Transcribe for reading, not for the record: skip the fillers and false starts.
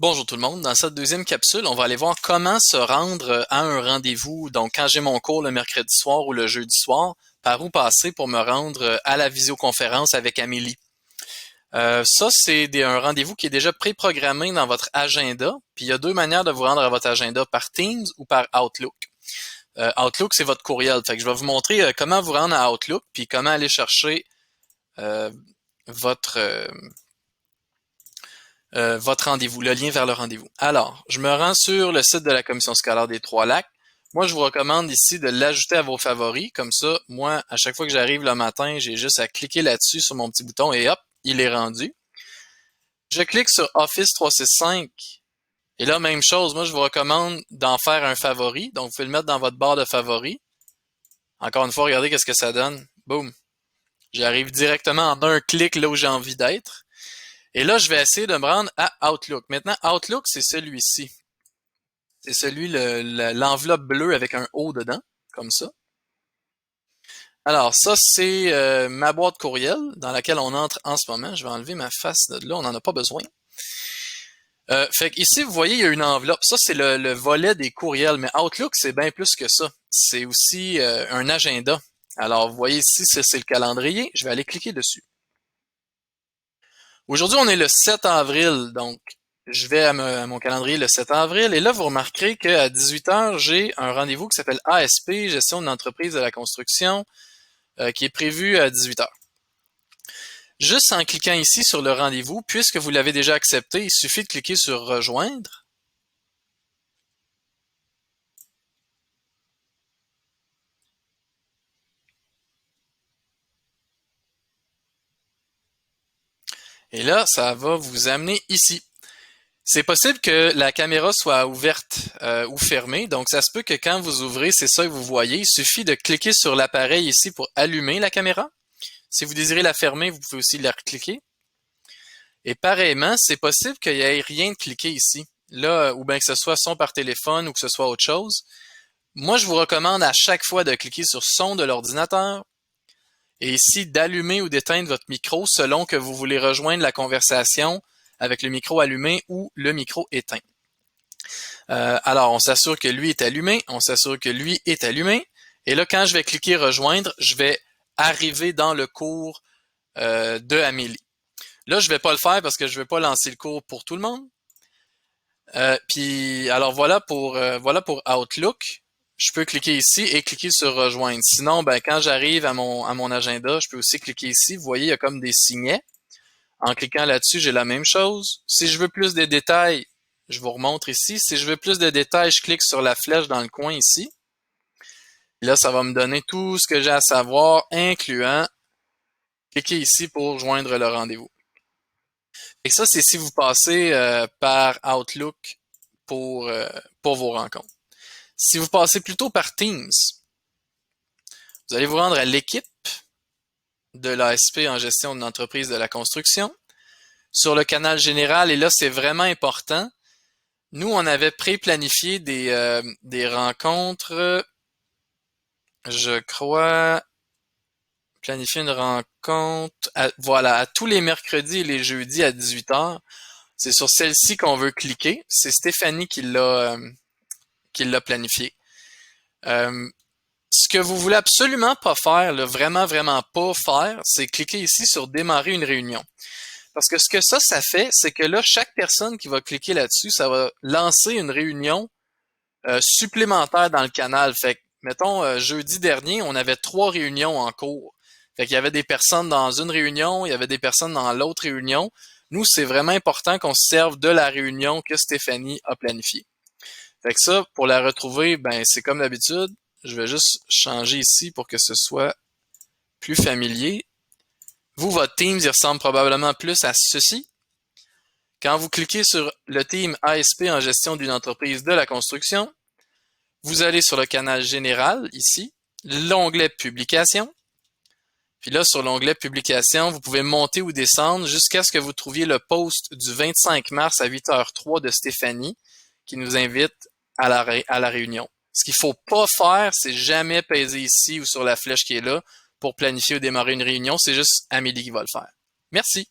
Bonjour tout le monde. Dans cette deuxième capsule, on va aller voir comment se rendre à un rendez-vous. Donc, quand j'ai mon cours le mercredi soir ou le jeudi soir, par où passer pour me rendre à la visioconférence avec Amélie. Ça, c'est un rendez-vous qui est déjà préprogrammé dans votre agenda. Puis, il y a deux manières de vous rendre à votre agenda, par Teams ou par Outlook. Outlook, c'est votre courriel. Fait que je vais vous montrer comment vous rendre à Outlook, puis comment aller chercher euh, votre... euh, votre rendez-vous, le lien vers le rendez-vous. Alors, je me rends sur le site de la Commission scolaire des Trois-Lacs. Moi, je vous recommande ici de l'ajouter à vos favoris. Comme ça, moi, à chaque fois que j'arrive le matin, j'ai juste à cliquer là-dessus sur mon petit bouton et hop, il est rendu. Je clique sur Office 365. Et là, même chose, moi, je vous recommande d'en faire un favori. Donc, vous pouvez le mettre dans votre barre de favoris. Encore une fois, regardez qu'est-ce que ça donne. Boum. J'arrive directement en un clic là où j'ai envie d'être. Et là, je vais essayer de me rendre à Outlook. Maintenant, Outlook, c'est celui-ci. C'est celui, l'enveloppe bleue avec un O dedans, comme ça. Alors, ça, c'est ma boîte courriel dans laquelle on entre en ce moment. Je vais enlever ma face de là, on n'en a pas besoin. Fait qu'ici, vous voyez, il y a une enveloppe. Ça, c'est le volet des courriels. Mais Outlook, c'est bien plus que ça. C'est aussi un agenda. Alors, vous voyez ici, c'est le calendrier. Je vais aller cliquer dessus. Aujourd'hui, on est le 7 avril, donc je vais à mon calendrier le 7 avril, et là, vous remarquerez qu'à 18 h, j'ai un rendez-vous qui s'appelle ASP, Gestion de l'entreprise de la construction, qui est prévu à 18 h. Juste en cliquant ici sur le rendez-vous, puisque vous l'avez déjà accepté, il suffit de cliquer sur Rejoindre. Et là, ça va vous amener ici. C'est possible que la caméra soit ouverte ou fermée, donc ça se peut que quand vous ouvrez, c'est ça que vous voyez. Il suffit de cliquer sur l'appareil ici pour allumer la caméra. Si vous désirez la fermer, vous pouvez aussi la recliquer. Et pareillement, c'est possible qu'il n'y ait rien de cliqué ici. Là, ou bien que ce soit son par téléphone ou que ce soit autre chose. Moi, je vous recommande à chaque fois de cliquer sur son de l'ordinateur et ici d'allumer ou d'éteindre votre micro selon que vous voulez rejoindre la conversation avec le micro allumé ou le micro éteint. Alors, on s'assure que lui est allumé, on s'assure que lui est allumé. Et là, quand je vais cliquer rejoindre, je vais arriver dans le cours de Amélie. Là, je vais pas le faire parce que je vais pas lancer le cours pour tout le monde. Puis, alors voilà pour Outlook. Je peux cliquer ici et cliquer sur rejoindre. Sinon, ben, quand j'arrive à mon agenda, je peux aussi cliquer ici. Vous voyez, il y a comme des signets. En cliquant là-dessus, j'ai la même chose. Si je veux plus de détails, je vous remontre ici. Si je veux plus de détails, je clique sur la flèche dans le coin ici. Et là, ça va me donner tout ce que j'ai à savoir, incluant cliquer ici pour joindre le rendez-vous. Et ça, c'est si vous passez par Outlook pour vos rencontres. Si vous passez plutôt par Teams, vous allez vous rendre à l'équipe de l'ASP en gestion d'une entreprise de la construction. Sur le canal général, et là, c'est vraiment important, nous, on avait pré-planifié des rencontres, je crois, planifier une rencontre, à tous les mercredis et les jeudis à 18 h. C'est sur celle-ci qu'on veut cliquer. C'est Stéphanie qui l'a planifié. Ce que vous voulez absolument pas faire, là, vraiment, vraiment pas faire, c'est cliquer ici sur démarrer une réunion. Parce que ce que ça fait, c'est que là, chaque personne qui va cliquer là-dessus, ça va lancer une réunion supplémentaire dans le canal. Fait que, mettons, jeudi dernier, on avait 3 réunions en cours. Fait qu'il y avait des personnes dans une réunion, il y avait des personnes dans l'autre réunion. Nous, c'est vraiment important qu'on se serve de la réunion que Stéphanie a planifiée. Fait que ça, pour la retrouver, ben c'est comme d'habitude. Je vais juste changer ici pour que ce soit plus familier. Vous, votre Teams, il ressemble probablement plus à ceci. Quand vous cliquez sur le Team ASP en gestion d'une entreprise de la construction, vous allez sur le canal général, ici, l'onglet Publication. Puis là, sur l'onglet Publication, vous pouvez monter ou descendre jusqu'à ce que vous trouviez le post du 25 mars à 8h03 de Stéphanie qui nous invite à la réunion. Ce qu'il ne faut pas faire, c'est jamais peser ici ou sur la flèche qui est là pour planifier ou démarrer une réunion. C'est juste Amélie qui va le faire. Merci.